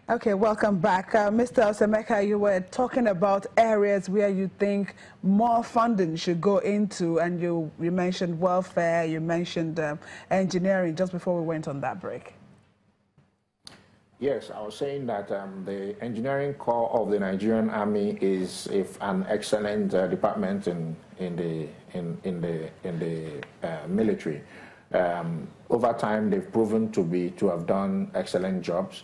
Okay, welcome back. Mr. Osaemeka, you were talking about areas where you think more funding should go into, and you mentioned welfare, you mentioned engineering just before we went on that break. Yes, I was saying that the engineering corps of the Nigerian Army is an excellent department in the military. Over time, they've proven to have done excellent jobs.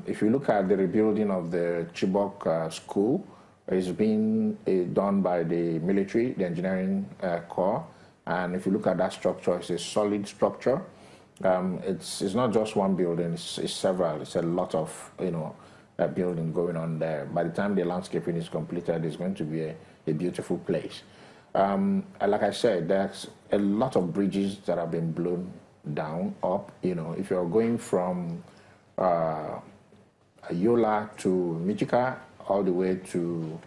If you look at the rebuilding of the Chibok school, it's been done by the military, the engineering corps. And if you look at that structure, it's a solid structure. It's not just one building, it's several. It's a lot of, building going on there. By the time the landscaping is completed, it's going to be a beautiful place. Like I said, there's a lot of bridges that have been blown down, up. If you're going from Yola to Mijika, all the way to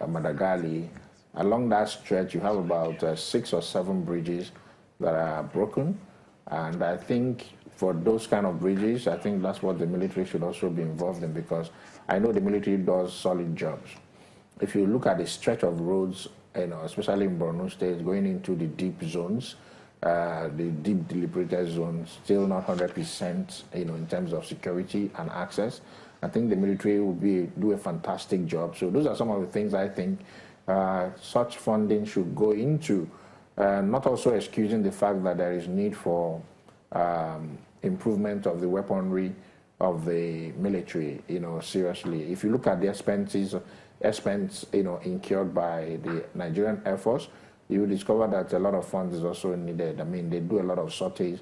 Madagali. Along that stretch, you have about 6 or 7 bridges that are broken. And I think for those kind of bridges, I think that's what the military should also be involved in, because I know the military does solid jobs. If you look at the stretch of roads, especially in Borno State, going into the deep zones, the deep deliberated zones, still not 100%, in terms of security and access. I think the military will do a fantastic job. So those are some of the things I think such funding should go into. Not also excusing the fact that there is need for improvement of the weaponry of the military, seriously. If you look at the expense, incurred by the Nigerian Air Force, you will discover that a lot of funds is also needed. I mean, they do a lot of sorties,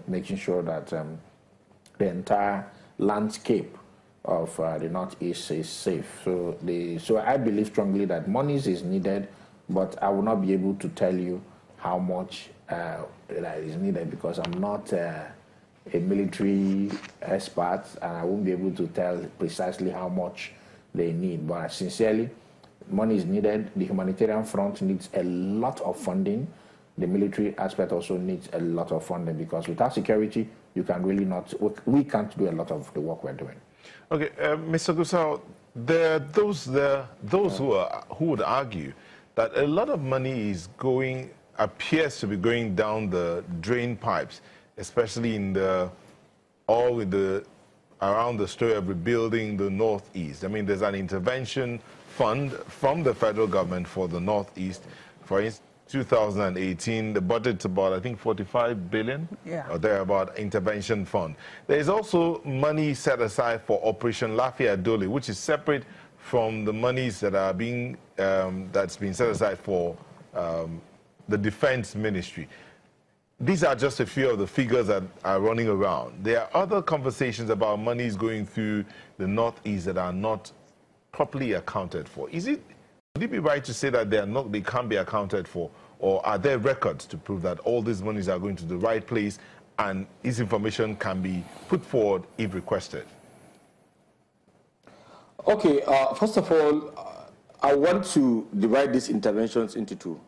making sure that the entire landscape of the Northeast is safe. So I believe strongly that monies is needed, but I will not be able to tell you how much that is needed, because I'm not a military expert, and I won't be able to tell precisely how much they need. But sincerely, money is needed. The humanitarian front needs a lot of funding. The military aspect also needs a lot of funding, because without security, you can really not. We can't do a lot of the work we're doing. Okay, Mr. Gusau, there are those who would argue that a lot of money appears to be going down the drain pipes, especially around the story of rebuilding the Northeast. I mean, there's an intervention fund from the federal government for the Northeast. For instance, 2018, the budget's about, I think, 45 billion or thereabout intervention fund. There's also money set aside for Operation Lafayette Dole, which is separate from the monies that are that's been set aside for the Defense Ministry. These are just a few of the figures that are running around. There are other conversations about monies going through the Northeast that are not properly accounted for. Would it be right to say that they can't be accounted for, or are there records to prove that all these monies are going to the right place and this information can be put forward if requested? Okay, first of all, I want to divide these interventions into two.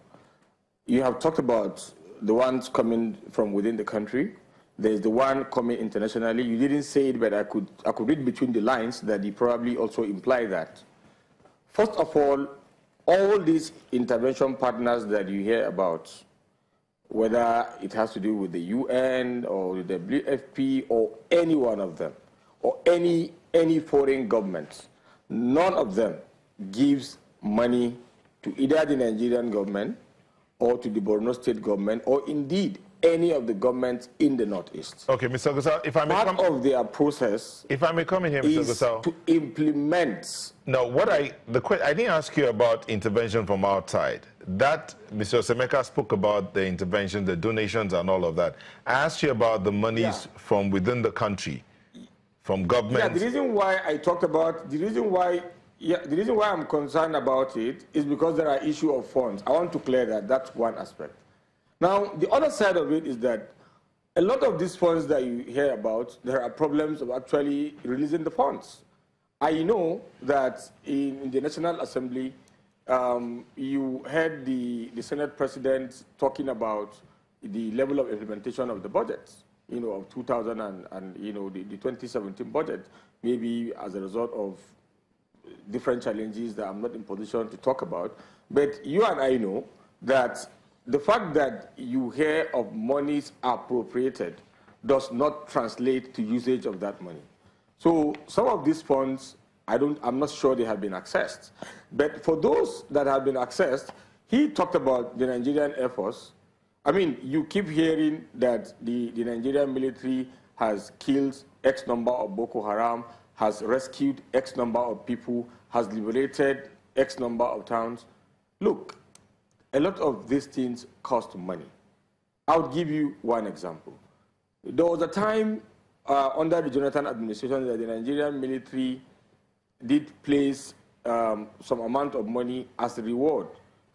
You have talked about the ones coming from within the country. There's the one coming internationally. You didn't say it, but I could read between the lines that you probably also imply that. First of all these intervention partners that you hear about, whether it has to do with the UN or the WFP or any one of them, or any foreign government, none of them gives money to either the Nigerian government or to the Borno State government, or indeed any of the governments in the Northeast. Okay, Mr. Gusau, if I may Part of their process, if I may come in here, Mr. Gusau, to implement. No, I didn't ask you about intervention from outside. That Mr. Osaemeka spoke about the intervention, the donations, and all of that. I asked you about the monies from within the country, from government. Yeah, the reason why I talked about the reason why I'm concerned about it is because there are issues of funds. I want to clear that. That's one aspect. Now, the other side of it is that a lot of these funds that you hear about, there are problems of actually releasing the funds. I know that in the National Assembly, you heard the Senate President talking about the level of implementation of the budget, of 2000 and the 2017 budget. maybe as a result of different challenges that I'm not in position to talk about. But you and I know that the fact that you hear of monies appropriated does not translate to usage of that money. So some of these funds, I'm not sure they have been accessed. But for those that have been accessed, he talked about the Nigerian Air Force. I mean, you keep hearing that the Nigerian military has killed X number of Boko Haram, has rescued X number of people, has liberated X number of towns. Look, a lot of these things cost money. I'll give you one example. There was a time under the Jonathan administration that the Nigerian military did place some amount of money as a reward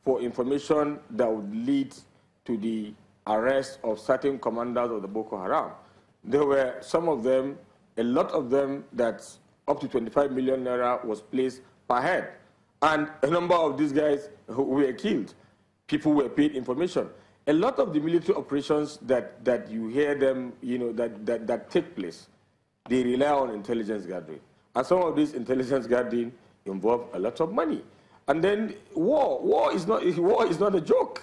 for information that would lead to the arrest of certain commanders of the Boko Haram. There were some of them, a lot of them, that up to 25 million naira was placed per head. And a number of these guys who were killed. People were paid information. A lot of the military operations that you hear them, that take place, they rely on intelligence gathering. And some of these intelligence gathering involve a lot of money. And then war is not a joke.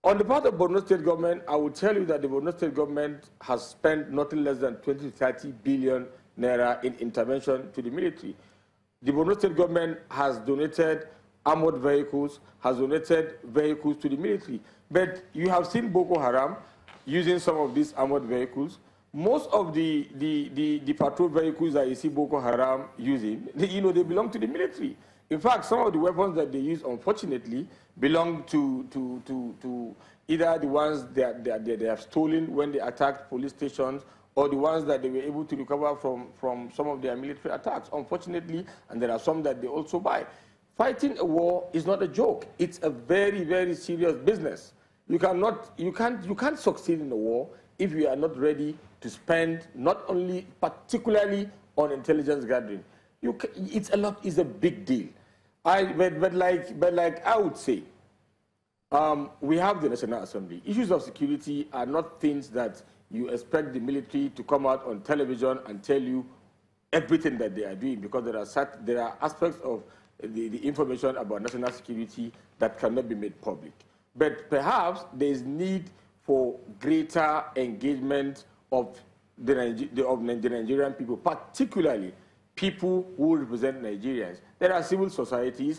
On the part of Borno State government, I will tell you that the Borno State government has spent nothing less than 20 to 30 billion naira in intervention to the military. The Borno State government has donated armored vehicles, has donated vehicles to the military. But you have seen Boko Haram using some of these armored vehicles. Most of the patrol vehicles that you see Boko Haram using, they belong to the military. In fact, some of the weapons that they use, unfortunately, belong to either the ones that they have stolen when they attacked police stations, or the ones that they were able to recover from some of their military attacks, unfortunately, and there are some that they also buy. Fighting a war is not a joke. It's a very, very serious business. You can't succeed in a war if you are not ready to spend, not only particularly on intelligence gathering. It's a big deal. But like I would say, we have the National Assembly. Issues of security are not things that you expect the military to come out on television and tell you everything that they are doing, because there are aspects of the information about national security that cannot be made public. But perhaps there is need for greater engagement of the Nigerian people, particularly people who represent Nigerians. There are civil societies,